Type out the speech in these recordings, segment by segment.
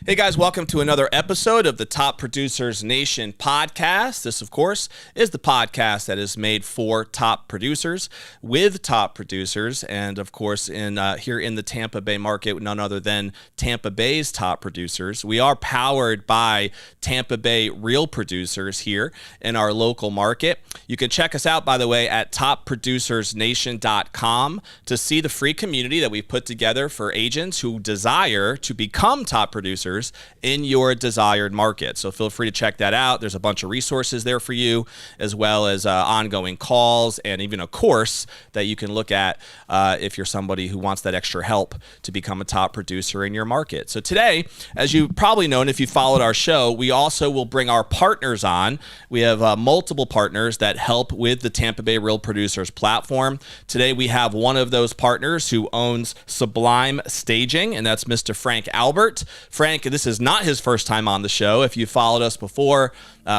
Hey guys, welcome to another episode of the Top Producers Nation podcast. This, of course, is the podcast that is made for top producers, with top producers, and of course, here in the Tampa Bay market, none other than Tampa Bay's top producers. We are powered by Tampa Bay real producers here in our local market. You can check us out, by the way, at topproducersnation.com to see the free community that we've put together for agents who desire to become top producers in your desired market. So feel free to check that out. There's a bunch of resources there for you, as well as ongoing calls and even a course that you can look at if you're somebody who wants that extra help to become a top producer in your market. So today, as you probably know, and if you followed our show, we also will bring our partners on. We have multiple partners that help with the Tampa Bay Real Producers platform. Today, we have one of those partners who owns Sublime Staging, and that's Mr. Frank Albert. Frank this is not his first time on the show. If you followed us before,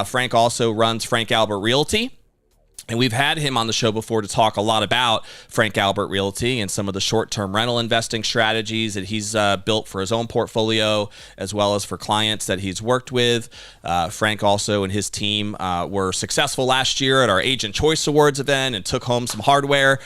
Frank also runs Frank Albert Realty. And we've had him on the show before to talk a lot about Frank Albert Realty and some of the short-term rental investing strategies that he's built for his own portfolio, as well as for clients that he's worked with. Frank also and his team were successful last year at our Agent Choice Awards event and took home some hardware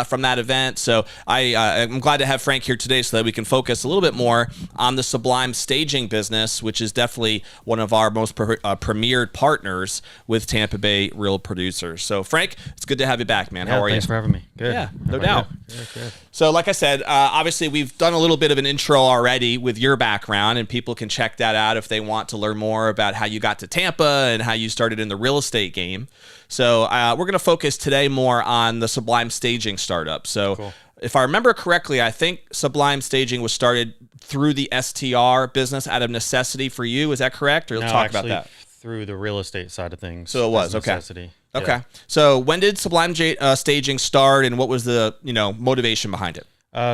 from that event. So I'm glad to have Frank here today so that we can focus a little bit more on the Sublime Staging business, which is definitely one of our most premiered partners with Tampa Bay Real Producers. So Frank, it's good to have you back, man. How are you? Thanks for having me. Good. Yeah, no doubt. Good. So like I said, obviously we've done a little bit of an intro already with your background, and people can check that out if they want to learn more about how you got to Tampa and how you started in the real estate game. So we're going to focus today more on the Sublime Staging startup. So cool. If I remember correctly, I think Sublime Staging was started through the STR business out of necessity for you. Is that correct? Or no, talk about that. Through the real estate side of things. So it was, okay. Necessity. Okay. Yeah. So when did Sublime Staging start, and what was the motivation behind it?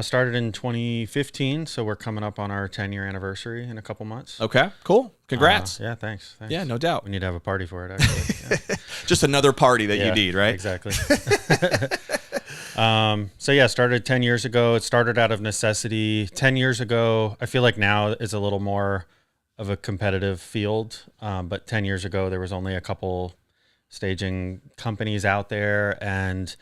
Started in 2015, so we're coming up on our 10-year anniversary in a couple months. Okay, cool. Congrats. Yeah, thanks. Yeah, no doubt. We need to have a party for it, actually. Yeah. Just another party that you need, right? Exactly. So yeah, started 10 years ago. It started out of necessity. 10 years ago, I feel like now it's a little more of a competitive field, but 10 years ago there was only a couple staging companies out there, and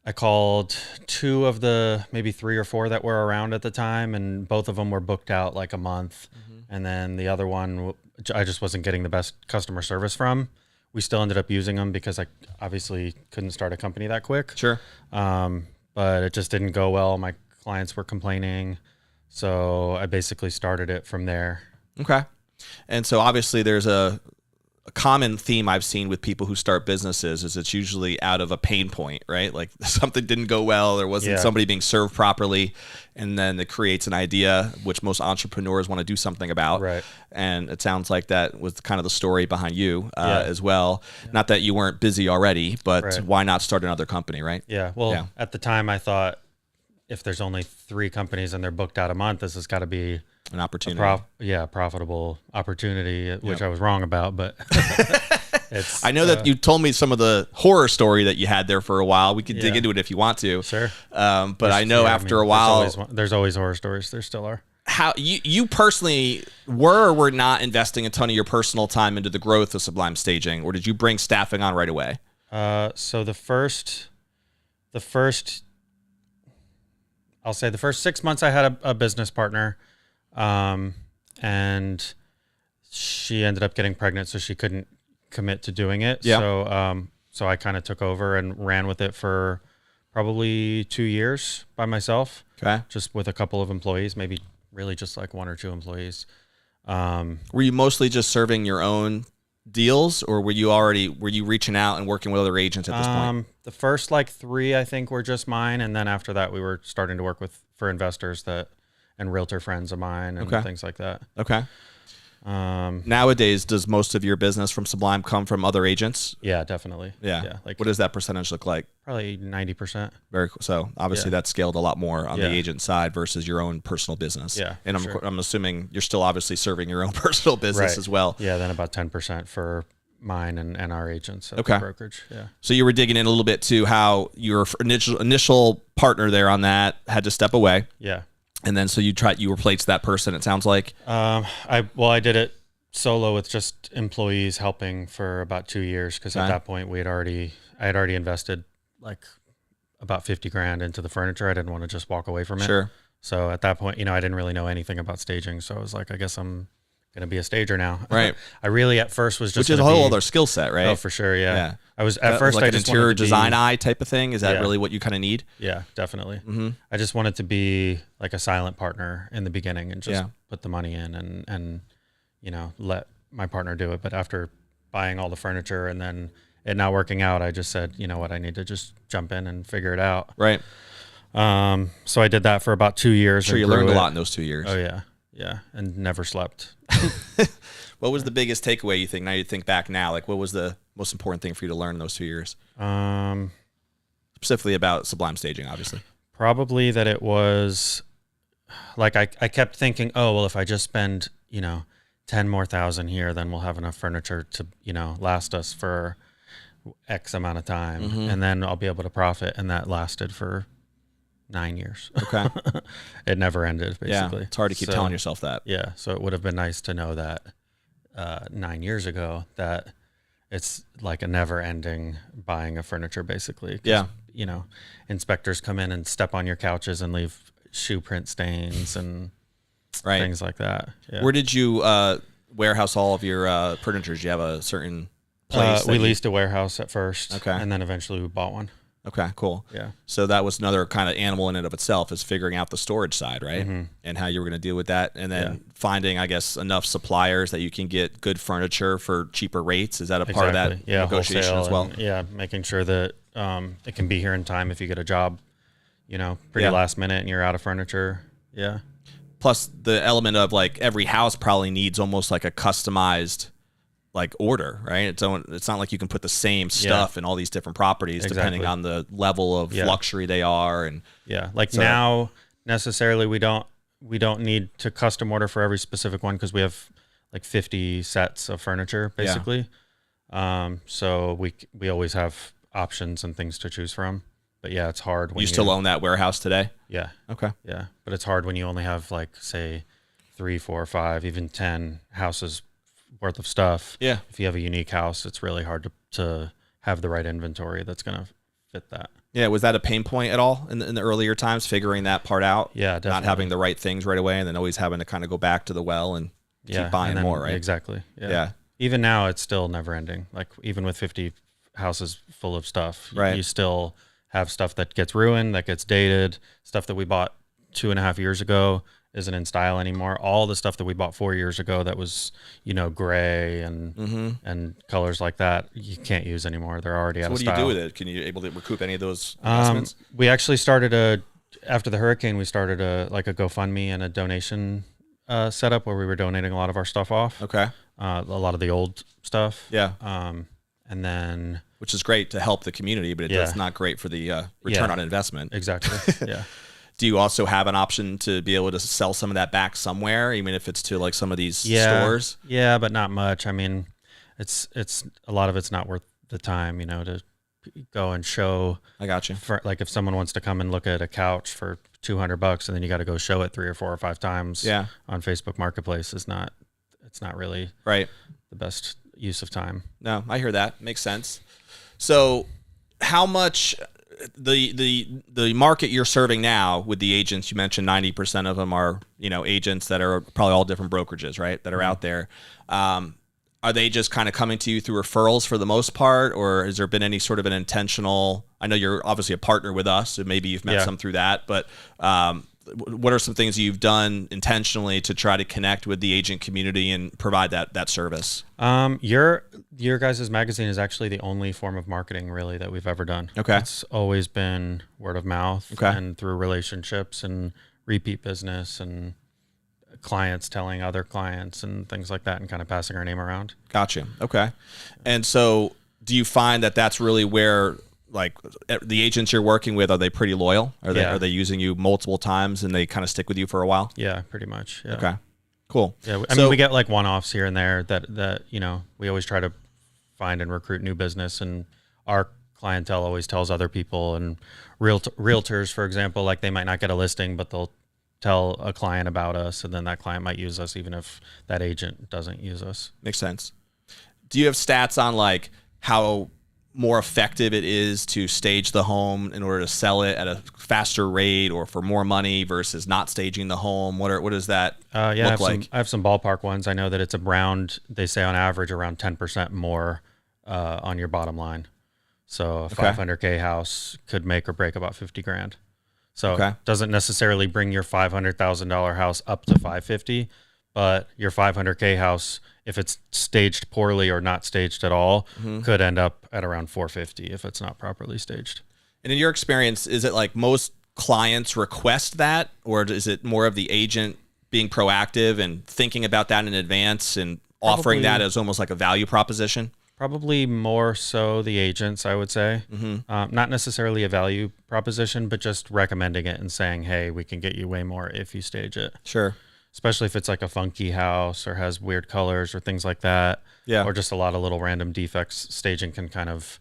I called two of the maybe three or four that were around at the time, and both of them were booked out like a month. And then the other one I just wasn't getting the best customer service from. We still ended up using them because I obviously couldn't start a company that quick. Sure. But it just didn't go well. My clients were complaining, so I basically started it from there. Okay. And so obviously there's a common theme I've seen with people who start businesses is it's usually out of a pain point, right? Like something didn't go well, there wasn't somebody being served properly, and then it creates an idea which most entrepreneurs want to do something about. Right. And it sounds like that was kind of the story behind you as well. Yeah. Not that you weren't busy already, but why not start another company, right? Yeah. Well, at the time I thought if there's only 3 companies and they're booked out a month, this has got to be an opportunity. Profitable opportunity, which I was wrong about, but I know that you told me some of the horror story that you had there for a while. We could dig into it if you want to. Sure. But I know after a while, there's always horror stories. There still are. How you personally were or were not investing a ton of your personal time into the growth of Sublime Staging, or did you bring staffing on right away? So the first I'll say the first 6 months I had a business partner, and she ended up getting pregnant, so she couldn't commit to doing it. Yeah. So I kind of took over and ran with it for probably 2 years by myself. Okay. Just with a couple of employees, maybe really just like 1 or 2 employees. Were you mostly just serving your own deals, or were you reaching out and working with other agents at this point? The first 3 I think were just mine, and then after that we were starting to work for investors and realtor friends of mine and things like that. Okay. Nowadays, does most of your business from Sublime come from other agents? Yeah, definitely. Yeah. What does that percentage look like? Probably 90%. Very cool. So obviously that's scaled a lot more on the agent side versus your own personal business. Yeah. And I'm assuming you're still obviously serving your own personal business as well. Yeah. Then about 10% for mine and our agents at the brokerage. Yeah. So you were digging in a little bit to how your initial partner there on that had to step away. Yeah. And then so you replaced that person, it sounds like. I did it solo with just employees helping for about 2 years, because at that point I had already invested like about 50 grand into the furniture. I didn't want to just walk away from it. Sure. So at that point, I didn't really know anything about staging. So I was like, I guess I'm going to be a stager now. Right. I really at first was just, which is a whole other skill set, right? Oh, for sure. Yeah. I was at first, like I an just interior wanted to design eye type of thing. Is that really what you kind of need? Yeah, definitely. Mm-hmm. I just wanted to be like a silent partner in the beginning and just put the money in and let my partner do it. But after buying all the furniture and then it not working out, I just said, you know what, I need to just jump in and figure it out. Right. So I did that for about 2 years. Sure, you learned a lot in those 2 years. Oh yeah. Yeah. And never slept. What was the biggest takeaway you think? Now you think back now, like what was the most important thing for you to learn in those 2 years? Specifically Specifically about Sublime Staging, obviously. Probably that it was like I kept thinking, oh, well, if I just spend, 10 more thousand here, then we'll have enough furniture to, last us for X amount of time. And then I'll be able to profit. And that lasted for 9 years. Okay. It never ended, basically. Yeah, it's hard to keep telling yourself that. Yeah. So it would have been nice to know that 9 years ago that it's like a never ending buying of furniture, basically. Yeah. Inspectors come in and step on your couches and leave shoe print stains and things like that. Yeah. Where did you warehouse all of your furniture? Did you have a certain place? We leased a warehouse at first. Okay. And then eventually we bought one. Okay, cool. Yeah. So that was another kind of animal in and of itself, is figuring out the storage side, right? And how you were going to deal with that. And then finding, I guess, enough suppliers that you can get good furniture for cheaper rates. Is that a part of that negotiation as well? Making sure that it can be here in time if you get a job, pretty last minute and you're out of furniture. Yeah. Plus the element of like every house probably needs almost like a customized like order, right? It's not like you can put the same stuff in all these different properties depending on the level of luxury they are. And now necessarily we don't need to custom order for every specific one because we have like 50 sets of furniture basically. So we always have options and things to choose from. But yeah, it's hard when you still own that warehouse today? Yeah. Okay. Yeah. But it's hard when you only have like, say, 3, 4, 5, even 10 houses worth of stuff. Yeah. If you have a unique house, it's really hard to have the right inventory that's going to fit that. Yeah. Was that a pain point at all in the earlier times, figuring that part out? Yeah, definitely. Not having the right things right away and then always having to kind of go back to the well and keep buying more, right? Exactly. Yeah. Even now, it's still never ending. Like even with 50 houses full of stuff, you still have stuff that gets ruined, that gets dated, stuff that we bought 2.5 years ago isn't in style anymore. All the stuff that we bought 4 years ago that was, gray and colors like that, you can't use anymore. They're already out of style. What do you do with it? Can you able to recoup any of those investments? We actually started after the hurricane, we started a GoFundMe and a donation setup where we were donating a lot of our stuff off. Okay. A lot of the old stuff. Yeah. And then, which is great to help the community, but it's not great for the return on investment. Exactly. Yeah. Do you also have an option to be able to sell some of that back somewhere, even if it's to like some of these stores? Yeah, but not much. I mean, it's a lot of it's not worth the time, to go and show. I got you. For, like if someone wants to come and look at a couch for $200 and then you got to go show it 3 or 4 or 5 times on Facebook Marketplace it's not really the best use of time. No, I hear that. Makes sense. So how much the market you're serving now with the agents, you mentioned 90% of them are, agents that are probably all different brokerages, right? That are out there. Are they just kind of coming to you through referrals for the most part, or has there been any sort of an intentional, I know you're obviously a partner with us, so maybe you've met some through that, but what are some things you've done intentionally to try to connect with the agent community and provide that service? Your guys' magazine is actually the only form of marketing really that we've ever done. Okay. It's always been word of mouth and through relationships and repeat business and clients telling other clients and things like that and kind of passing our name around. Gotcha. Okay. And so do you find that that's really where, like, the agents you're working with, are they pretty loyal? Are they using you multiple times and they kind of stick with you for a while? Yeah, pretty much. Yeah. Okay. Cool. Yeah, I mean, we get like one-offs here and there that we always try to find and recruit new business, and our clientele always tells other people, and realtors, for example, like they might not get a listing, but they'll tell a client about us, and then that client might use us even if that agent doesn't use us. Makes sense. Do you have stats on like how more effective it is to stage the home in order to sell it at a faster rate or for more money versus not staging the home? What does that look like? I have some ballpark ones. I know that it's they say on average around 10% more on your bottom line. So a $500K house could make or break about 50 grand. So it doesn't necessarily bring your $500,000 house up to 550, but your $500K house, if it's staged poorly or not staged at all, could end up at around 450 if it's not properly staged. And in your experience, is it like most clients request that, or is it more of the agent being proactive and thinking about that in advance and offering that as almost like a value proposition? Probably more so the agents, I would say. Not necessarily a value proposition, but just recommending it and saying, hey, we can get you way more if you stage it. Sure. Especially if it's like a funky house or has weird colors or things like that. Yeah. Or just a lot of little random defects. Staging can kind of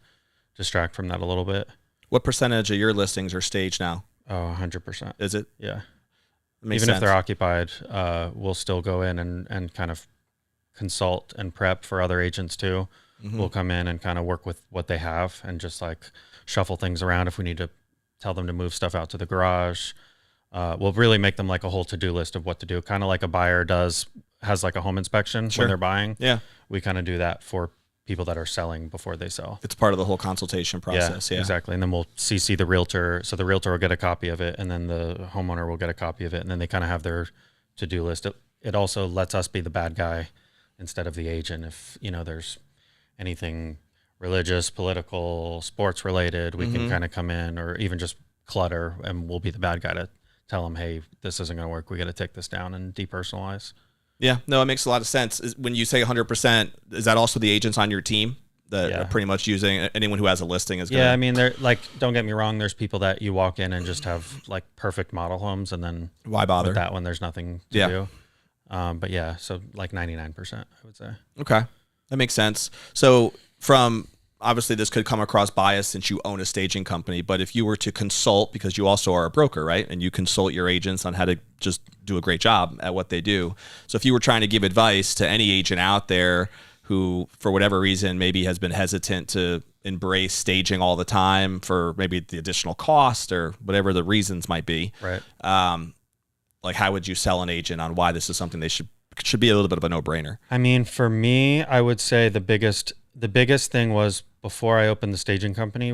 distract from that a little bit. What percentage of your listings are staged now? Oh, 100%. Is it? Yeah. Makes Even sense. if they're occupied, we'll still go in and kind of consult and prep for other agents too. We'll come in and kind of work with what they have and just like shuffle things around if we need to tell them to move stuff out to the garage. We'll really make them like a whole to-do list of what to do, kind of like a buyer has like a home inspection when they're buying. Yeah. We kind of do that for people that are selling before they sell. It's part of the whole consultation process. Yeah. Exactly. And then we'll CC the realtor. So the realtor will get a copy of it and then the homeowner will get a copy of it. And then they kind of have their to-do list. It also lets us be the bad guy instead of the agent. If, there's anything religious, political, sports related, we can kind of come in, or even just clutter, and we'll be the bad guy to tell them, hey, this isn't going to work. We got to take this down and depersonalize. Yeah. No, it makes a lot of sense. When you say 100%, is that also the agents on your team that are pretty much using anyone who has a listing is going I mean, they're like, don't get me wrong. There's people that you walk in and just have like perfect model homes, and then why bother? With that one, there's nothing to do. But yeah, so like 99%, I would say. Okay. That makes sense. So obviously this could come across biased since you own a staging company, but if you were to consult, because you also are a broker, right? And you consult your agents on how to just do a great job at what they do. So if you were trying to give advice to any agent out there who, for whatever reason, maybe has been hesitant to embrace staging all the time for maybe the additional cost or whatever the reasons might be, right? Like how would you sell an agent on why this is something they should be a little bit of a no-brainer? I mean, for me, I would say the biggest thing was before I opened the staging company,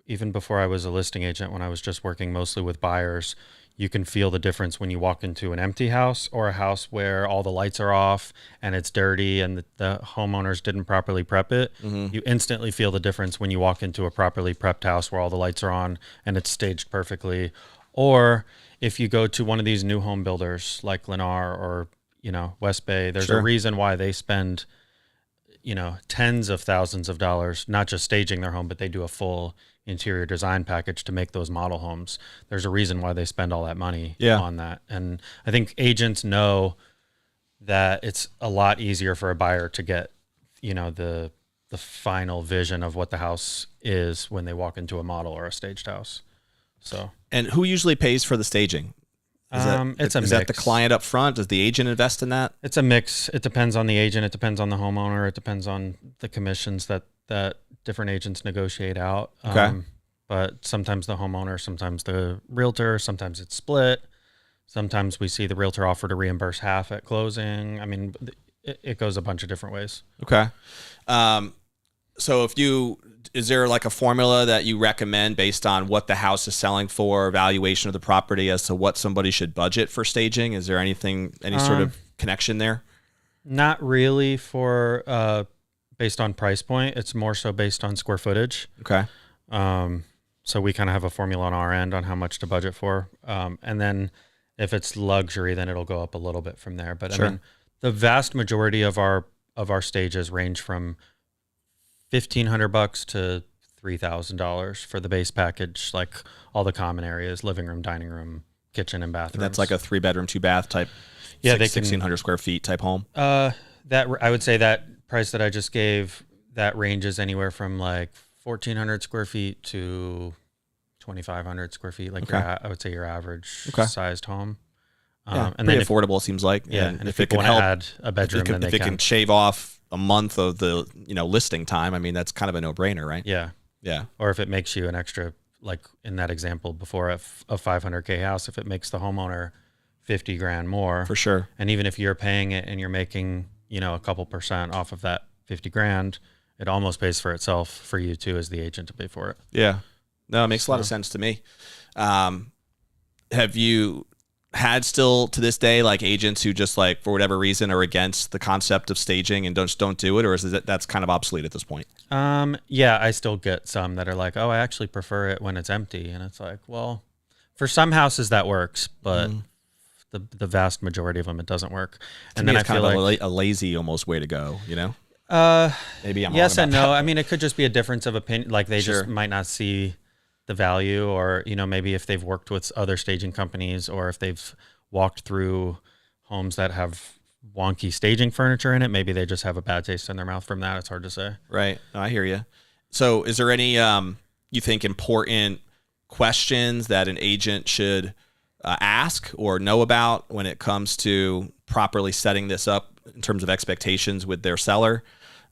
even before I was a listing agent, when I was just working mostly with buyers, you can feel the difference when you walk into an empty house or a house where all the lights are off and it's dirty and the homeowners didn't properly prep it. You instantly feel the difference when you walk into a properly prepped house where all the lights are on and it's staged perfectly. Or if you go to one of these new home builders like Lennar or West Bay, there's a reason why they spend tens of thousands of dollars, not just staging their home, but they do a full interior design package to make those model homes. There's a reason why they spend all that money on that. And I think agents know that it's a lot easier for a buyer to get, the final vision of what the house is when they walk into a model or a staged house. So, and who usually pays for the staging? Is that the client up front? Does the agent invest in that? It's a mix. It depends on the agent. It depends on the homeowner. It depends on the commissions that different agents negotiate out. Okay. But sometimes the homeowner, sometimes the realtor, sometimes it's split. Sometimes we see the realtor offer to reimburse half at closing. I mean, it goes a bunch of different ways. Okay. So is there like a formula that you recommend based on what the house is selling for, valuation of the property, as to what somebody should budget for staging? Is there any sort of connection there? Not really based on price point. It's more so based on square footage. Okay. So we kind of have a formula on our end on how much to budget for. And then if it's luxury, then it'll go up a little bit from there. But I mean, the vast majority of our stages range from $1,500 to $3,000 for the base package, like all the common areas, living room, dining room, kitchen, and bathroom. That's like a 3-bedroom, 2-bath type. Yeah, 1,600 square feet type home. That I would say that price that I just gave, that ranges anywhere from like 1,400 square feet to 2,500 square feet. Like I would say your average sized home. And then affordable, it seems like. Yeah, and if it can add a bedroom, then if it can shave off a month of the listing time, I mean, that's kind of a no-brainer, right? Yeah. Or if it makes you an extra, like in that example before, a $500K house, if it makes the homeowner $50,000 more, for sure. And even if you're paying it and you're making a couple percent off of that $50,000, it almost pays for itself for you too as the agent to pay for it. Yeah, no, it makes a lot of sense to me. Have you had still to this day like agents who just like for whatever reason are against the concept of staging and don't do it, or is it that's kind of obsolete at this point? Yeah, I still get some that are like, oh, I actually prefer it when it's empty, and it's like, well, for some houses that works, but the vast majority of them it doesn't work. And then I feel like a lazy almost way to go, Maybe I'm Yes wrong and about no. that. I mean, it could just be a difference of opinion. Like they Sure. just might not see the value, or maybe if they've worked with other staging companies, or if they've walked through homes that have wonky staging furniture in it, maybe they just have a bad taste in their mouth from that. It's hard to say. Right. No, I hear you. So is there any, you think, important questions that an agent should ask or know about when it comes to properly setting this up in terms of expectations with their seller?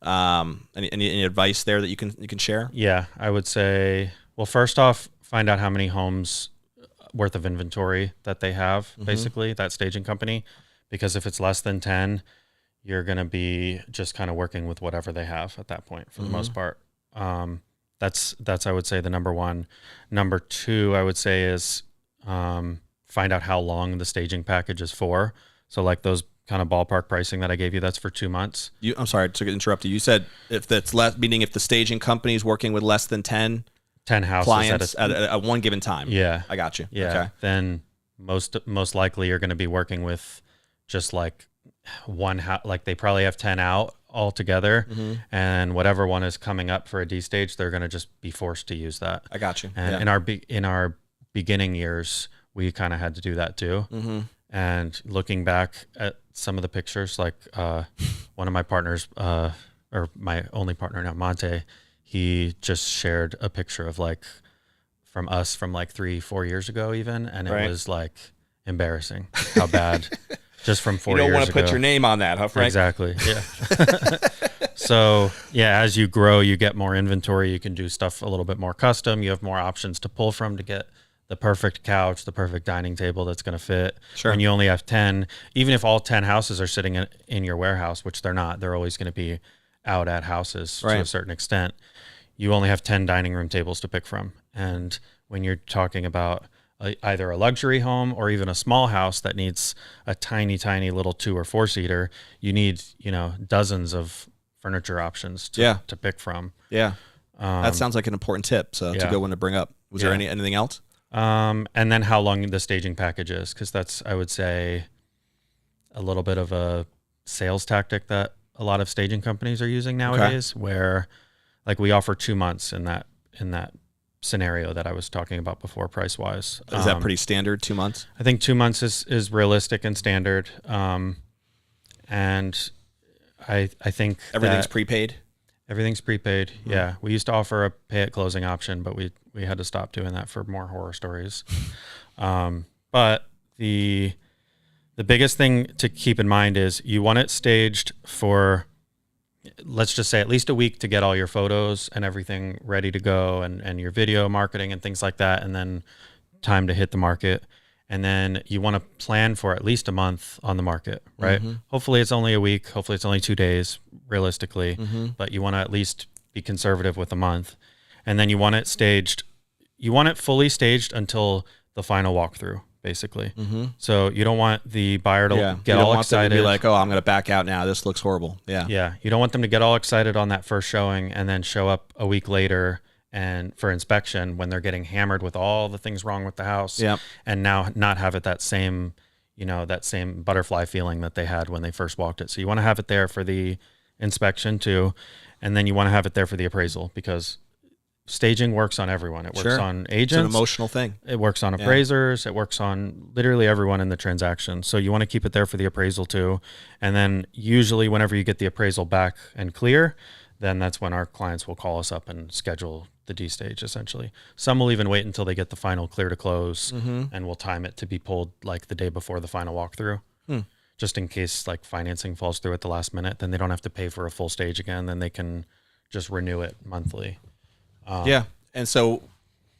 Any advice there that you can share? Yeah, I would say, well, first off, find out how many homes worth of inventory that they have, basically, that staging company. Because if it's less than 10, you're going to be just kind of working with whatever they have at that point for the most part. That's I would say, the number one. Number two, I would say, is find out how long the staging package is for. So like those kind of ballpark pricing that I gave you, that's for 2 months. I'm sorry to interrupt you. You said if that's less, meaning if the staging company is working with less than 10 houses clients at one given time. Yeah. I got you. Yeah. Okay. Then most likely you're going to be working with just like one house. Like they probably have 10 out altogether, and whatever one is coming up for a D stage, they're going to just be forced to use that. I got you. And in our beginning years, we kind of had to do that too. And looking back at some of the pictures, like one of my partners, or my only partner now, Monte, he just shared a picture of like from us from like 3-4 years ago even, and it was like embarrassing how bad just from 4 years ago. You don't want to put your name on that, huh, Frank? Exactly. Yeah. So yeah, as you grow, you get more inventory. You can do stuff a little bit more custom. You have more options to pull from to get the perfect couch, the perfect dining table that's going to fit. Sure. When you only have 10, even if all 10 houses are sitting in your warehouse, which they're not, they're always going to be out at houses to a certain extent. You only have 10 dining room tables to pick from. And when you're talking about either a luxury home or even a small house that needs a tiny, tiny little 2 or 4 seater, you need, dozens of furniture options to pick from. Yeah. That sounds like an important tip. So it's a good one to bring up. Was there anything else? And then how long the staging package is, because that's, I would say, a little bit of a sales tactic that a lot of staging companies are using nowadays, where like we offer 2 months in that scenario that I was talking about before, price wise. Is that pretty standard, 2 months? I think 2 months is realistic and standard. And I think everything's prepaid. Everything's prepaid. Yeah. We used to offer a pay at closing option, but we had to stop doing that for more horror stories. But the biggest thing to keep in mind is you want it staged for, let's just say, at least a week to get all your photos and everything ready to go, and your video marketing and things like that. And then time to hit the market. And then you want to plan for at least a month on the market, right? Hopefully it's only a week. Hopefully it's only 2 days realistically, but you want to at least be conservative with a month. And then you want it staged. You want it fully staged until the final walkthrough, basically. So you don't want the buyer to get all excited. Be like, oh, I'm going to back out now. This looks horrible. Yeah. Yeah. You don't want them to get all excited on that first showing and then show up a week later and for inspection when they're getting hammered with all the things wrong with the house, and now not have it that same butterfly feeling that they had when they first walked it. So you want to have it there for the inspection too, and then you want to have it there for the appraisal, because staging works on everyone. It works on agents. It's an emotional thing. It works on appraisers. It works on literally everyone in the transaction. So you want to keep it there for the appraisal too. And then usually whenever you get the appraisal back and clear, then that's when our clients will call us up and schedule the D stage, essentially. Some will even wait until they get the final clear to close, and we'll time it to be pulled like the day before the final walkthrough, just in case like financing falls through at the last minute. Then they don't have to pay for a full stage again. Then they can just renew it monthly. And so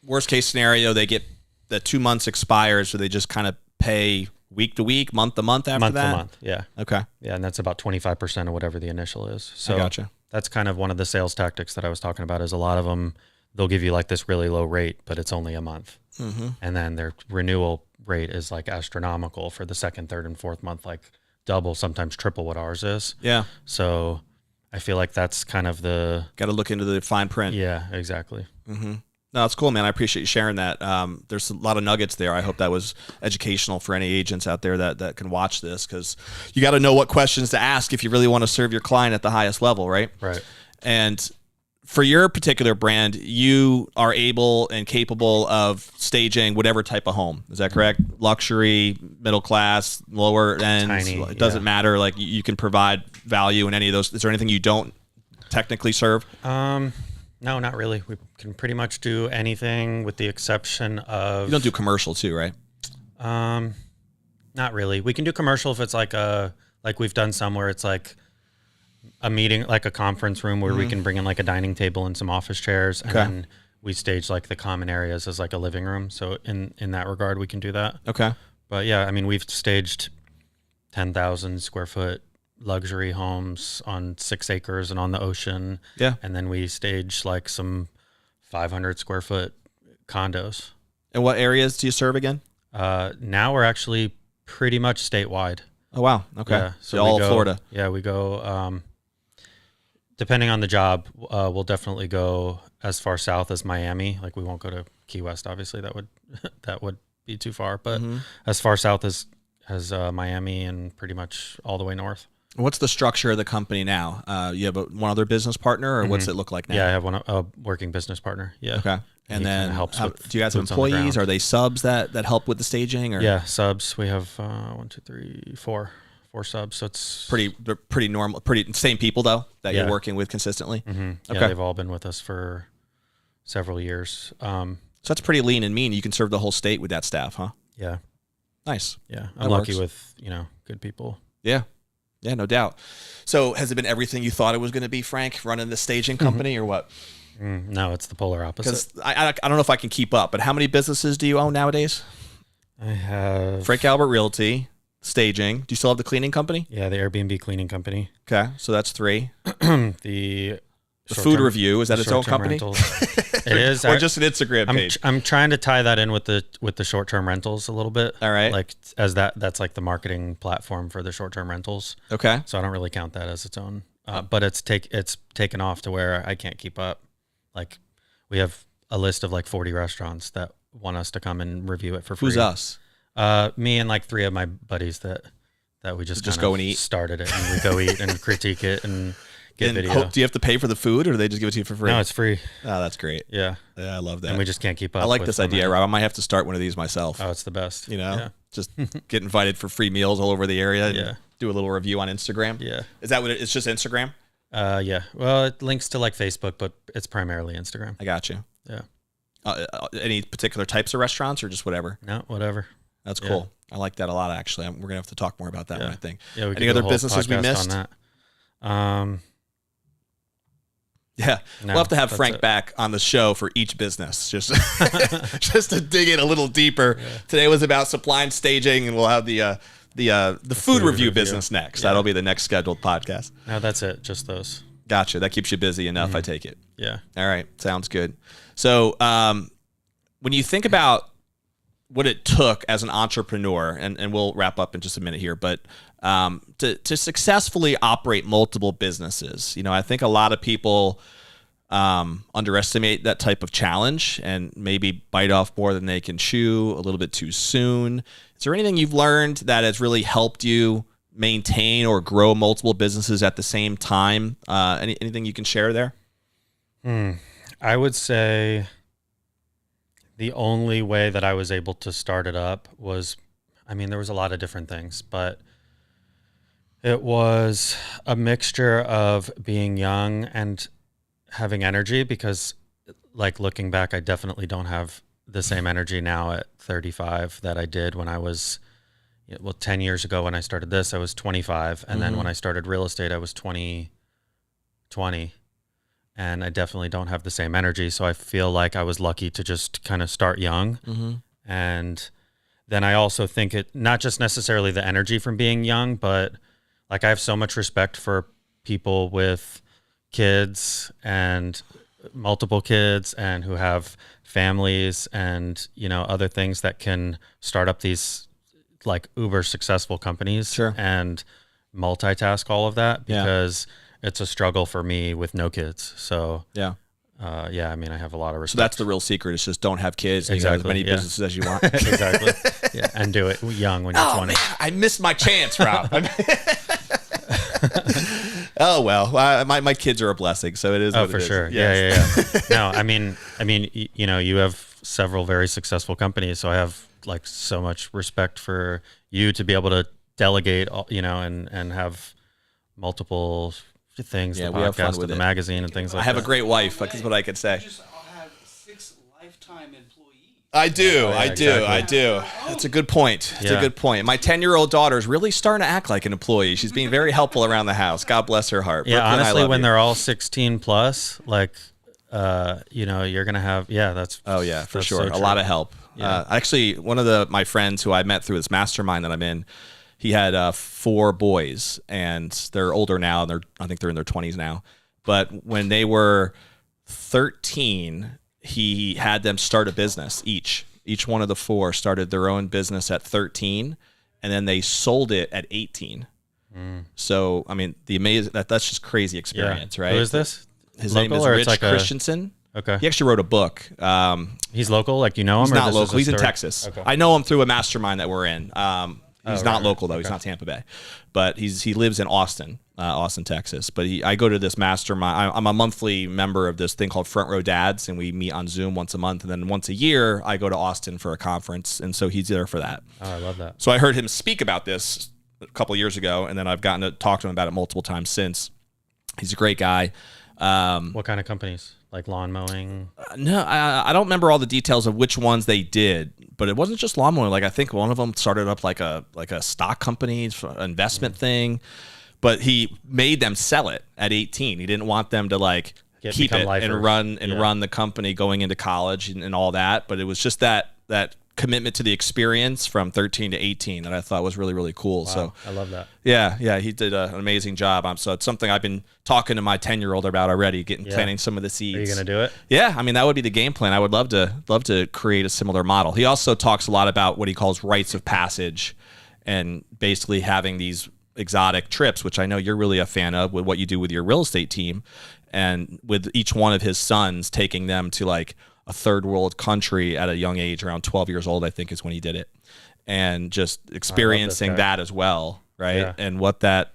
worst case scenario, they get the 2 months expires, so they just kind of pay week to week, month to month after that? Month to month, yeah. Okay. Yeah, and that's about 25% of whatever the initial is. So I gotcha. That's kind of one of the sales tactics that I was talking about, is a lot of them, they'll give you like this really low rate, but it's only a month. And then their renewal rate is like astronomical for the second, third, and fourth month, like double, sometimes triple what ours is. Yeah. So I feel like that's kind of the... Got to look into the fine print. Yeah, exactly. No, No, that's cool, man. I appreciate you sharing that. There's a lot of nuggets there. I hope that was educational for any agents out there that can watch this, because you got to know what questions to ask if you really want to serve your client at the highest level, right? Right. And for your particular brand, you are able and capable of staging whatever type of home. Is that correct? Luxury, middle class, lower end. Tiny, it doesn't matter. Like, you can provide value in any of those. Is there anything you don't technically serve? No, not really. We can pretty much do anything with the exception of... You don't do commercial too, right? Not really. We can do commercial if it's like we've done somewhere. It's like a meeting, like a conference room where we can bring in like a dining table and some office chairs, and then we stage like the common areas as like a living room. So in that regard, we can do that. Okay. But yeah, I mean, we've staged 10,000 square foot luxury homes on 6 acres and on the ocean. Yeah. And then we stage like some 500 square foot condos. And what areas do you serve again? Now we're actually pretty much statewide. Oh, wow. Okay. Yeah, so all of Florida. Yeah, we go, depending on the job, we'll definitely go as far south as Miami. Like, we won't go to Key West, obviously. That would be too far. But as far south as Miami, and pretty much all the way north. What's the structure of the company now? You have one other business partner, or what's it look like now? Yeah, I have a working business partner. Yeah. Okay. And then helps do you guys have employees? Are they subs that help with the staging? Or? Yeah, subs. We have 4 subs. So it's they're pretty normal, pretty same people though that you're working with consistently. Yeah, they've all been with us for several years. So that's pretty lean and mean. You can serve the whole state with that staff, huh? Yeah. Nice. Yeah, I'm lucky with good people. Yeah. Yeah, no doubt. So has it been everything you thought it was going to be, Frank, running the staging company, or what? No, it's the polar opposite. Because I don't know if I can keep up, but how many businesses do you own nowadays? I have Frank Albert Realty, staging. Do you still have the cleaning company? Yeah, the Airbnb cleaning company. Okay, so that's 3. The food review, is that its own company? It is. Or just an Instagram page? I'm trying to tie that in with the short-term rentals a little bit. All right. Like, as that's like the marketing platform for the short-term rentals. Okay. So I don't really count that as its own. But it's taken off to where I can't keep up. Like, we have a list of like 40 restaurants that want us to come and review it for free. Who's us? Me and like 3 of my buddies that we just go and eat. Started it, and we go eat and critique it and get video. Do you have to pay for the food, or do they just give it to you for free? No, it's free. Oh, that's great. Yeah. Yeah, I love that. And we just can't keep up. I like this idea, Rob. I might have to start one of these myself. Oh, it's the best. Just get invited for free meals all over the area. And Yeah. do a little review on Instagram. Yeah. Is that what it's just Instagram? Yeah. Well, it links to like Facebook, but it's primarily Instagram. I got you. Yeah. Any particular types of restaurants, or just whatever? No, whatever. That's cool. I like that a lot, actually. We're gonna have to talk more about that one, I think. Yeah. Any other businesses we missed? On that. Yeah, we'll have to have Frank back on the show for each business, just just to dig in a little deeper. Yeah. Today was about Sublime Staging, and we'll have the food review business next. Yeah. That'll be the next scheduled podcast. No, that's it. Just those. Gotcha. That keeps you busy enough, I take it. Yeah. All right. Sounds good. So when you think about what it took as an entrepreneur, and we'll wrap up in just a minute here, but to successfully operate multiple businesses, I think a lot of people underestimate that type of challenge and maybe bite off more than they can chew a little bit too soon. Is there anything you've learned that has really helped you maintain or grow multiple businesses at the same time? Anything you can share there? I would say the only way that I was able to start it up was, there was a lot of different things, but it was a mixture of being young and having energy, because like, looking back, I definitely don't have the same energy now at 35 that I did when I was, 10 years ago when I started this, I was 25. And then when I started real estate, I was 20. And I definitely don't have the same energy. So I feel like I was lucky to just kind of start young. And then I also think it, not just necessarily the energy from being young, but like, I have so much respect for people with kids and multiple kids and who have families and, other things that can start up these like uber successful companies and multitask all of that, because it's a struggle for me with no kids. So yeah, I mean, I have a lot of So respect. that's the real secret. It's just don't have kids. And you have as many businesses as you want. Exactly. Yeah, and do it young when you're 20. Man, I missed my chance, Rob. Oh well, my kids are a blessing, so it is. Oh, what for it is. sure. Yes. Yeah. No, I mean, you know, you have several very successful companies, so I have like so much respect for you to be able to delegate, you know, and have multiple things, Yeah, the we have fun podcast, with the it. magazine, and things like I that. have a great wife. That's what I could say. You just have 6 lifetime employees. I do. yeah, I do. exactly. I do. That's a good point. It's a Yeah. good point. My 10-year-old daughter is really starting to act like an employee. She's being very helpful around the house. God bless her heart. Yeah, Brooklyn, I honestly, love when you. they're all 16 plus, like, you know, you're gonna have, that's. Oh yeah, for that's sure. so A true. lot of help. Yeah. Actually, one of my friends who I met through this mastermind that I'm in, he had 4 boys, and they're older now. And I think they're in their 20s now. But when they were 13, he had them start a business each. Each one of the 4 started their own business at 13, and then they sold it at 18. So, I mean, that's just crazy experience, right? Who is this? His Local, name is or Rich it's like Christensen. Okay. He actually wrote a book. He's local, like, you know him? He's or not this is a local. He's in story? Texas. Okay. I know him through a mastermind that we're in. He's not right. local though. He's Okay. not Tampa Bay, but he lives in Austin, Texas. But I go to this mastermind. I'm a monthly member of this thing called Front Row Dads, and we meet on Zoom once a month, and then once a year I go to Austin for a conference, and so he's there for that. Oh, I love that. So I heard him speak about this a couple of years ago, and then I've gotten to talk to him about it multiple times since. He's a great guy. What kind of companies? Like lawn mowing? No, I don't remember all the details of which ones they did, but it wasn't just lawn mowing. Like I think one of them started up like a stock company, investment thing, but he made them sell it at 18. He didn't want them to like keep become it lifers. and run the company going into college and all that. But it was just that commitment to the experience from 13 to 18 that I thought was really, really cool. Wow, So I love that. yeah, he did an amazing job. So it's something I've been talking to my 10-year-old about already, planting some of the seeds. Are you going to do it? Yeah, I mean that would be the game plan. I would love to create a similar model. He also talks a lot about what he calls rites of passage, and basically having these exotic trips, which I know you're really a fan of with what you do with your real estate team, and with each one of his sons taking them to like a third world country at a young age, around 12 years old, I think is when he did it, and just experiencing guy. that as well, right? Yeah. And what that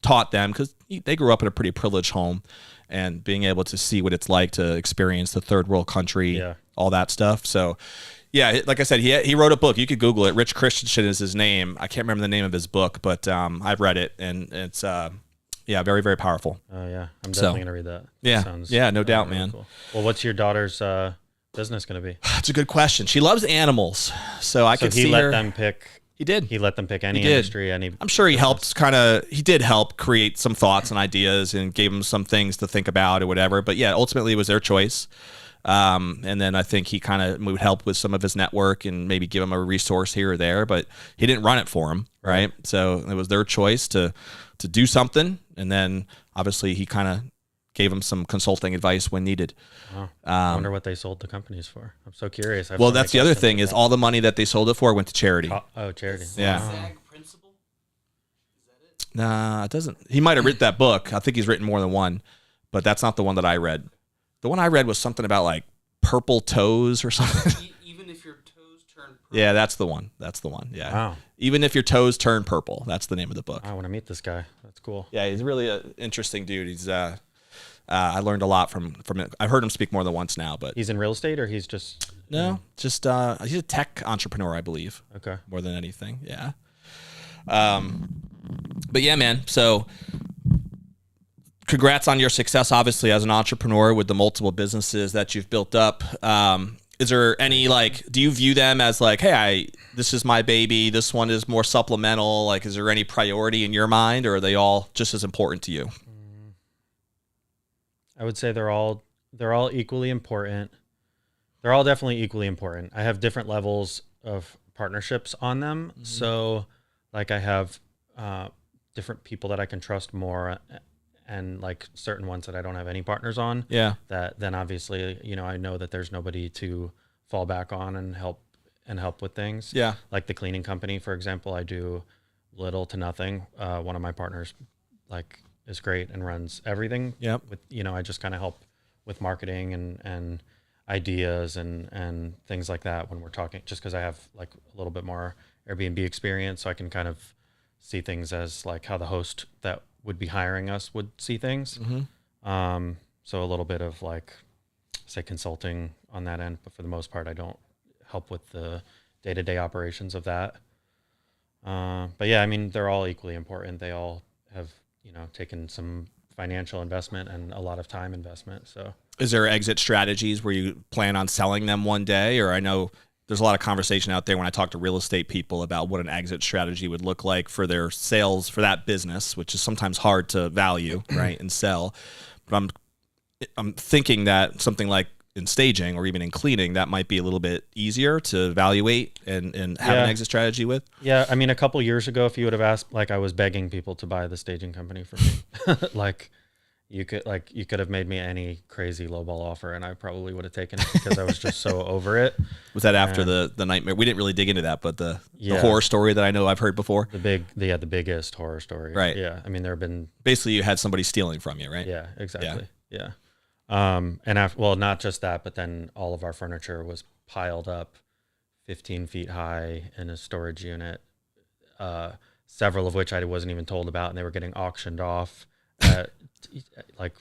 taught them, because they grew up in a pretty privileged home, and being able to see what it's like to experience the third world country, all that stuff. So yeah, like I said, he wrote a book. You could Google it. Rich Christensen is his name. I can't remember the name of his book, but I've read it, and it's very, very powerful. Oh yeah, I'm definitely going to read that. Yeah. Sounds, Yeah, no doubt, really man. Cool. Well, what's your daughter's business going to be? That's a good question. She loves animals, so I could he see let her. them pick. He did. He let them pick any He did. industry, any. I'm sure he helped he did help create some thoughts and ideas and gave them some things to think about or whatever. But yeah, ultimately it was their choice. And then I think he kind of would help with some of his network and maybe give him a resource here or there, but he didn't run it for him. Right. So it was their choice to do something. And then obviously he kind of gave him some consulting advice when needed. Wow. I wonder what they sold the companies for. I'm so curious. I have so Well, many that's the other questions thing like is that. all the money that they sold it for went to charity. Oh, charity. Yeah. Wow. SAG principle? Is that it? Nah, it doesn't. He might have written that book. I think he's written more than one, but that's not the one that I read. The one I read was something about like purple toes or something. Even if your toes turn purple. Yeah, that's the one. That's the one. Yeah. Wow. Even if your toes turn purple, that's the name of the book. I want to meet this guy. That's cool. Yeah, he's really an interesting dude. He's I learned a lot from it. I've heard him speak more than once now, but He's in real estate, or he's just no, just he's a tech entrepreneur, I believe, okay. more than anything. Yeah. But yeah, man. So congrats on your success, obviously, as an entrepreneur with the multiple businesses that you've built up. Is there any, like, do you view them as like, hey, this is my baby, this one is more supplemental? Like, is there any priority in your mind, or are they all just as important to you? I would say they're all equally important. They're all definitely equally important. I have different levels of partnerships on them. Mm-hmm. So like I have different people that I can trust more, and like certain ones that I don't have any partners on. Yeah. That then obviously, I know that there's nobody to fall back on and help with things. Yeah. Like the cleaning company, for example, I do little to nothing. One of my partners is great and runs everything. Yep. With, I just kind of help with marketing and ideas and things like that when we're talking, just because I have like a little bit more Airbnb experience, so I can kind of see things as like how the host that would be hiring us would see things. So a little bit of like, say, consulting on that end, but for the most part, I don't help with the day-to-day operations of that. But yeah, I mean, they're all equally important. They all have, taken some financial investment and a lot of time investment. So is there exit strategies where you plan on selling them one day? Or I know there's a lot of conversation out there when I talk to real estate people about what an exit strategy would look like for their sales for that business, which is sometimes hard to value, right, and sell. But I'm thinking that something like in staging or even in cleaning, that might be a little bit easier to evaluate and have an exit strategy with. Yeah. I mean, a couple years ago, if you would have asked, like I was begging people to buy the staging company for me, you could have made me any crazy lowball offer and I probably would have taken it because I was just so over it. Was that after the nightmare? We didn't really dig into that, but the horror story that I know I've heard before. The biggest horror story. Right. Yeah. I mean, there have been basically you had somebody stealing from you, right? Yeah, exactly. Yeah. And after, not just that, but then all of our furniture was piled up 15 feet high in a storage unit, several of which I wasn't even told about, and they were getting auctioned off like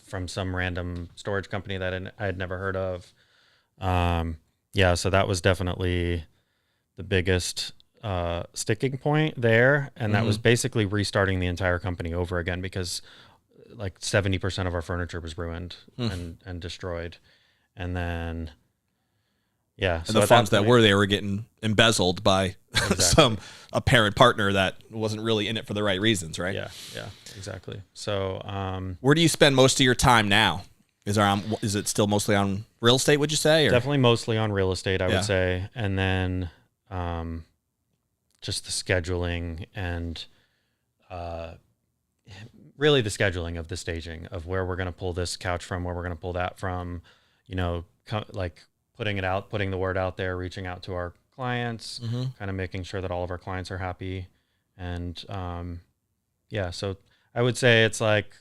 from some random storage company that I had never heard of. So that was definitely the biggest sticking point there. And that was basically restarting the entire company over again because like 70% of our furniture was ruined and destroyed. And then, and the funds that were there were getting embezzled by some apparent partner that wasn't really in it for the right reasons, right? Yeah, exactly. So, where do you spend most of your time now? Is it still mostly on real estate, would you say? Or? Definitely mostly on real estate, I would say. And then just the scheduling and really the scheduling of the staging of where we're going to pull this couch from, where we're going to pull that from, like putting the word out there, reaching out to our clients, kind of making sure that all of our clients are happy. And so I would say it's like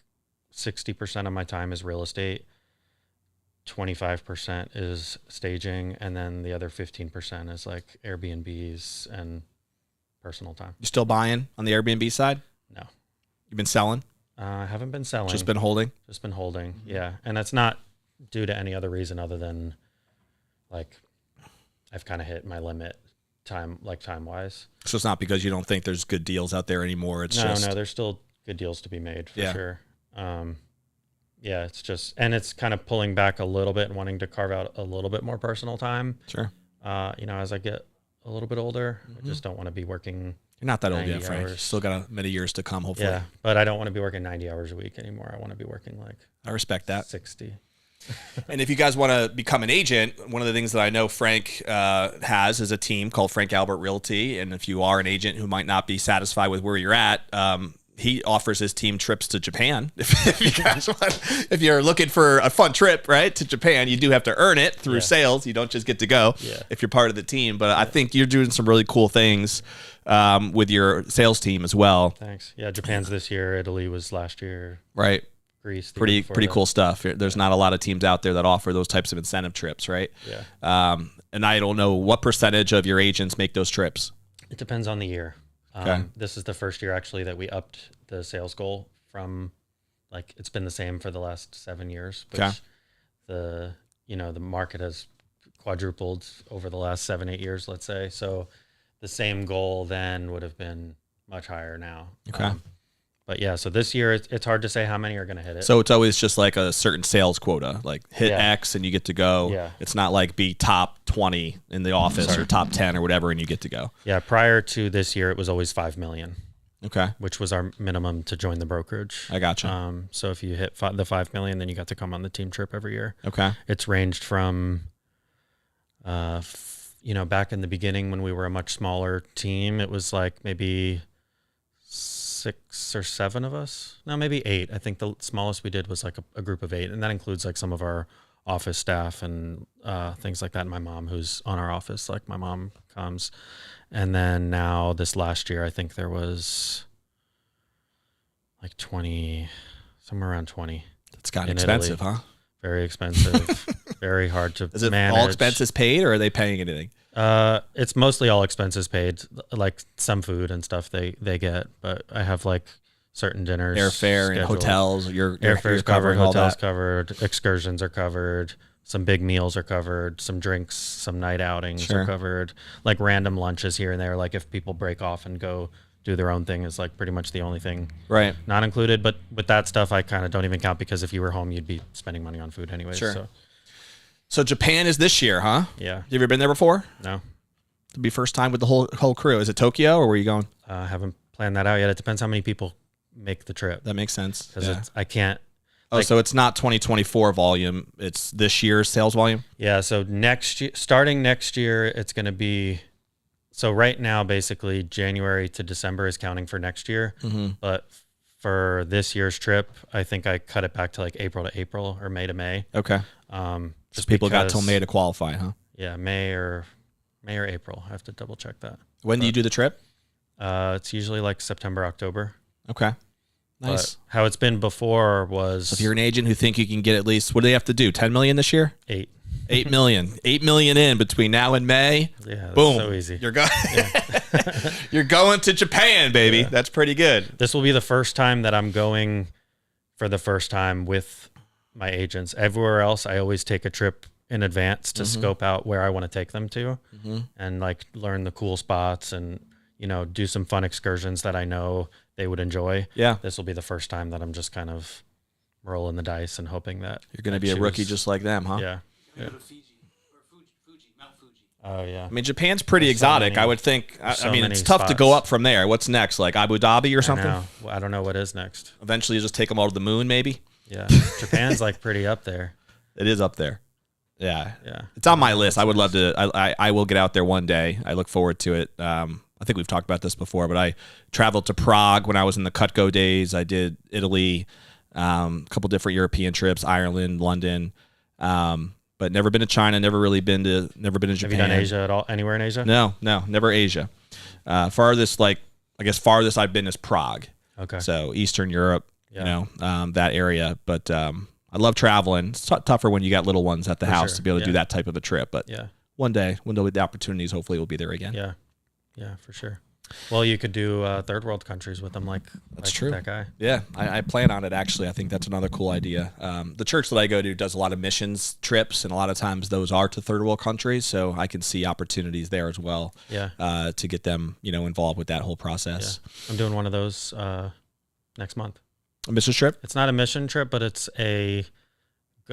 60% of my time is real estate, 25% is staging, and then the other 15% is like Airbnbs and personal time. You still buying on the Airbnb side? No. You've been selling? I haven't been selling. Just been holding? Just been holding, yeah. And that's not due to any other reason other than like I've kind of hit my limit time-wise. So it's not because you don't think there's good deals out there anymore. It's no, there's still good deals to be made for sure. It's just, and it's kind of pulling back a little bit and wanting to carve out a little bit more personal time. Sure. As I get a little bit older, I just don't want to be working. You're not that old yet, Frank. Still got many years to come, hopefully. Yeah, but I don't want to be working 90 hours a week anymore. I want to be working like I respect that. 60. And if you guys want to become an agent, one of the things that I know Frank has is a team called Frank Albert Realty. And if you are an agent who might not be satisfied with where you're at, he offers his team trips to Japan. If you guys want, if you're looking for a fun trip, right, to Japan, you do have to earn it through sales. You don't just get to go if you're part of the team. But I think you're doing some really cool things with your sales team as well. Thanks. Yeah, Japan's this year. Italy was last year. Right. Greece. Pretty cool stuff. There's not a lot of teams out there that offer those types of incentive trips, right? Yeah. And I don't know what percentage of your agents make those trips. It depends on the year. Okay. This is the first year actually that we upped the sales goal from it's been the same for the last 7 years, but the market has quadrupled over the last 7-8 years, let's say. So the same goal then would have been much higher now. Okay. But yeah, so this year it's hard to say how many are going to hit it. So it's always just like a certain sales quota, like hit X and you get to go. Yeah. It's not like be top 20 in the office or top 10 or whatever and you get to go. Yeah, prior to this year, it was always 5 million. Okay. Which was our minimum to join the brokerage. I gotcha. So if you hit the 5 million, then you got to come on the team trip every year. Okay. It's ranged from, back in the beginning when we were a much smaller team, it was like maybe 6 or 7 of us. No, maybe 8. I think the smallest we did was like a group of 8, and that includes like some of our office staff and things like that. And my mom, who's on our office, like my mom comes. And then now this last year, I think there was like 20, somewhere around 20. That's gotten expensive, Italy. huh? very expensive, very hard to Is it manage. all expenses paid, or are they paying anything? It's mostly all expenses paid, like some food and stuff they get, but I have like certain dinners, Airfare and scheduled. hotels. You're Airfare's covered, covering all hotels that. covered, excursions are covered, some big meals are covered, some drinks, some night outings are covered, like random lunches here and there. Like if people break off and go do their own thing is like pretty much the only thing Right. not included. But with that stuff, I kind of don't even count because if you were home, you'd be spending money on food anyways. Sure. So Japan is this year, huh? Yeah. You ever been there before? No. It'll be first time with the whole crew. Is it Tokyo, or where are you going? I haven't planned that out yet. It depends how many people make the trip. That makes sense. Because I can't. Oh, so it's not 2024 volume. It's this year's sales volume? Yeah. So next year, starting next year, it's going to be. So right now, basically, January to December is counting for next year. Mm-hmm. But for this year's trip, I think I cut it back to like April to April or May to May. Okay. Just People got because- till May to qualify, huh? Yeah, May or April. I have to double check that. When do you do the trip? It's usually like September, October. Okay. Nice. But how it's been before was So if you're an agent who think you can get at least, what do they have to do? 10 million this year? 8. 8 million. 8 million in between now and May. Yeah, that's Boom. so easy. You're going. You're going to Japan, baby. Yeah. That's pretty good. This will be the first time that I'm going for the first time with my agents. Everywhere else, I always take a trip in advance to scope out where I want to take them to and like learn the cool spots and, you know, do some fun excursions that I know they would enjoy. Yeah. This will be the first time that I'm just kind of rolling the dice and hoping that You're going to be a rookie just like them, huh? Yeah. Go to Fiji or Fuji, Mount Fuji. Oh yeah. I mean, Japan's pretty There's so exotic. many- I would think. I so mean, many it's tough to spots. go up from there. What's next? Like Abu Dhabi or something? I know. Well, I don't know what is next. Eventually, you just take them all to the moon, maybe? Yeah. Japan's like pretty up there. It is up there. Yeah. Yeah. It's on my list. I would love to. I will get out there one day. I look forward to it. I think we've talked about this before, but I traveled to Prague when I was in the Cutco days. I did Italy, a couple different European trips, Ireland, London, but never been to China. Never been to Japan. Have you done Asia at all? Anywhere in Asia? No, never Asia. Farthest I've been is Prague. Okay. So Eastern Europe, Yeah. that area. But I love traveling. It's tougher when you got little ones at the house sure. to be able to do Yeah. that type of a trip. But Yeah. one day, when the opportunities, hopefully, will be there again. Yeah. Yeah, for sure. Well, you could do third world countries with them, like true. that guy. Yeah, I plan on it, actually. I think that's another cool idea. The church that I go to does a lot of missions trips, and a lot of times those are to third world countries, so I can see opportunities there as well. Yeah. To get them, involved with that whole process. Yeah. I'm doing one of those next month. A mission trip? It's not a mission trip, but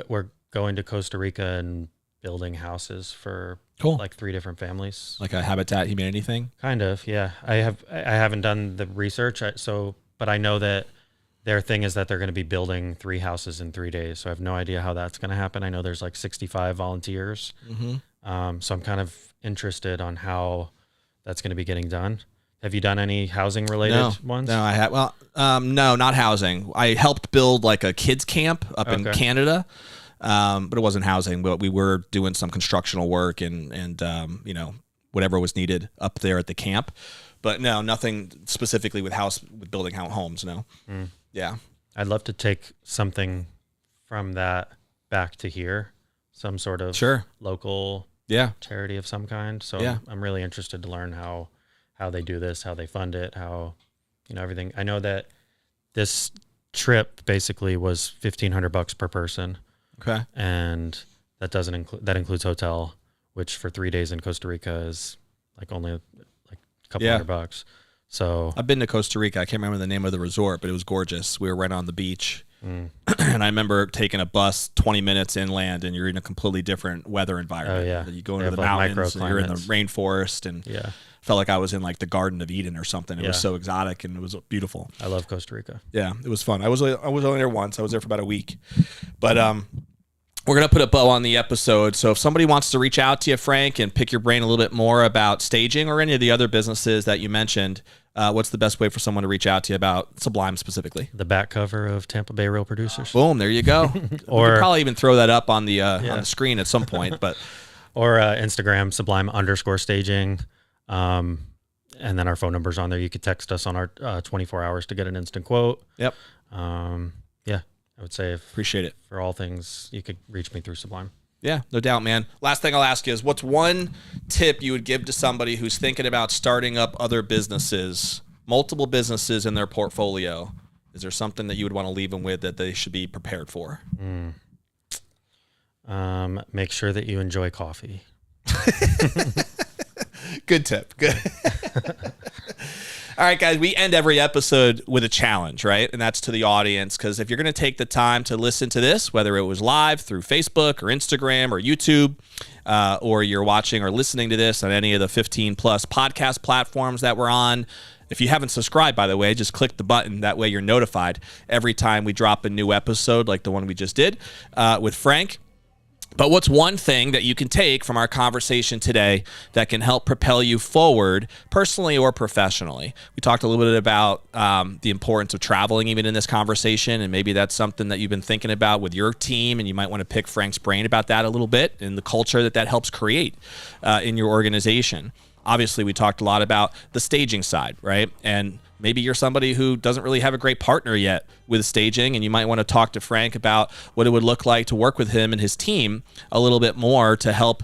we're going to Costa Rica and building houses for Cool. like 3 different families. Like a Habitat Humanity thing? Kind of, yeah. I haven't done the research, but I know that their thing is that they're going to be building 3 houses in 3 days. So I have no idea how that's going to happen. I know there's like 65 volunteers. Mm-hmm. So I'm kind of interested on how that's going to be getting done. Have you done any housing related ones? No, I have. Well, no, not housing. I helped build like a kids camp up in Canada, but it wasn't housing. But we were doing some constructional work and whatever was needed up there at the camp. But no, nothing specifically with building homes. No. Yeah. I'd love to take something from that back to here, some sort of local charity of some kind. So I'm really interested to learn how they do this, how they fund it, how, everything. I know that this trip basically was $1,500 per person. Okay. And that includes hotel, which for 3 days in Costa Rica is like only like a couple $100. So I've been to Costa Rica. I can't remember the name of the resort, but it was gorgeous. We were right on the beach. And I remember taking a bus 20 minutes inland, and you're in a completely different weather environment. Oh, yeah. You go They into the have, like, mountains, and you're in the microclimates. rainforest, and felt like I was in like the Garden of Eden or something. It was so exotic, and it was beautiful. I love Costa Rica. Yeah, it was fun. I was only there once. I was there for about a week. But we're going to put a bow on the episode. So if somebody wants to reach out to you, Frank, and pick your brain a little bit more about staging or any of the other businesses that you mentioned, what's the best way for someone to reach out to you about Sublime specifically? The back cover of Tampa Bay Real Producers. Boom, there you go. Or- we could probably even throw that up on the screen at some point. But Or Instagram, Sublime_staging. And then our phone number's on there. You could text us on our 24 hours to get an instant quote. Yep. And I would say Appreciate it. for all things, you could reach me through Sublime. Yeah, no doubt, man. Last thing I'll ask you is, what's one tip you would give to somebody who's thinking about starting up other businesses, multiple businesses in their portfolio? Is there something that you would want to leave them with that they should be prepared for? Make sure that you enjoy coffee. Good tip. Good. All right, guys, we end every episode with a challenge, right? And that's to the audience, because if you're going to take the time to listen to this, whether it was live through Facebook or Instagram or YouTube, or you're watching or listening to this on any of the 15 plus podcast platforms that we're on, if you haven't subscribed, by the way, just click the button. That way you're notified every time we drop a new episode like the one we just did with Frank. But what's one thing that you can take from our conversation today that can help propel you forward personally or professionally? We talked a little bit about the importance of traveling even in this conversation, and maybe that's something that you've been thinking about with your team, and you might want to pick Frank's brain about that a little bit and the culture that helps create in your organization. Obviously, we talked a lot about the staging side, right? And maybe you're somebody who doesn't really have a great partner yet with staging, and you might want to talk to Frank about what it would look like to work with him and his team a little bit more to help,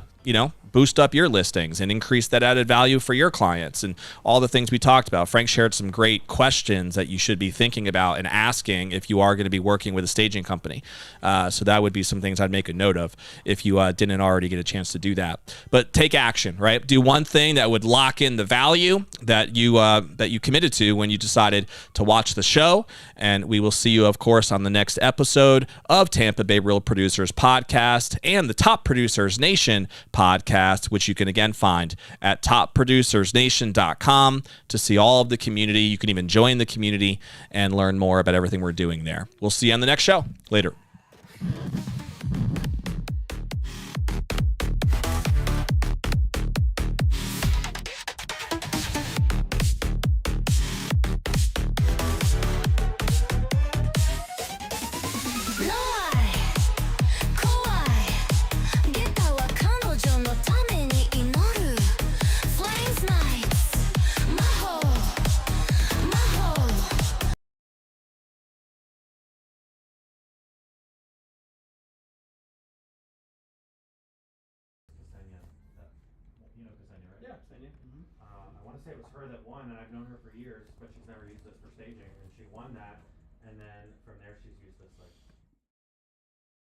boost up your listings and increase that added value for your clients and all the things we talked about. Frank shared some great questions that you should be thinking about and asking if you are going to be working with a staging company. So that would be some things I'd make a note of if you didn't already get a chance to do that. But take action, right? Do one thing that would lock in the value that you committed to when you decided to watch the show. And we will see you, of course, on the next episode of Tampa Bay Real Producers Podcast and the Top Producers Nation podcast, which you can again find at topproducersnation.com to see all of the community. You can even join the community and learn more about everything we're doing there. We'll see you on the next show. Later. I want to say it was her that won, and I've known her for years, but she's never used this for staging, and she won that, and then from there she's used this like